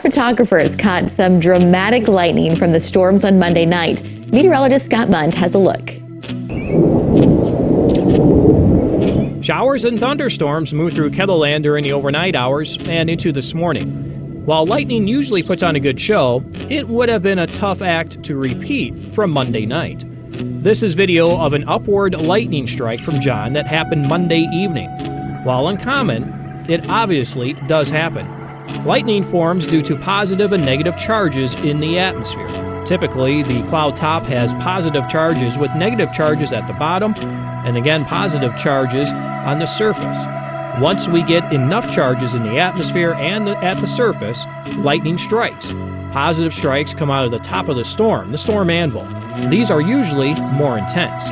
photographers caught some dramatic lightning from the storms on Monday night. Meteorologist Scott Munt has a look. Showers and thunderstorms moved through Kettleland during the overnight hours and into this morning. While lightning usually puts on a good show, it would have been a tough act to repeat from Monday night. This is video of an upward lightning strike from John that happened Monday evening. While uncommon, it obviously does happen. Lightning forms due to positive and negative charges in the atmosphere. Typically, the cloud top has positive charges with negative charges at the bottom, and again positive charges on the surface. Once we get enough charges in the atmosphere and at the surface, lightning strikes. Positive strikes come out of the top of the storm anvil. These are usually more intense.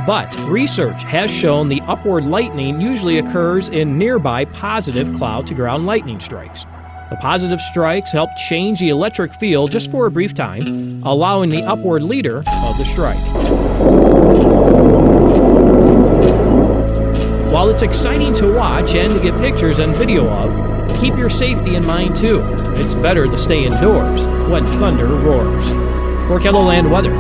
But research has shown the upward lightning usually occurs in nearby positive cloud-to-ground lightning strikes. The positive strikes help change the electric field just for a brief time, allowing the upward leader of the strike. While it's exciting to watch and to get pictures and video of, keep your safety in mind too. It's better to stay indoors when thunder roars. For Kettleland Weather,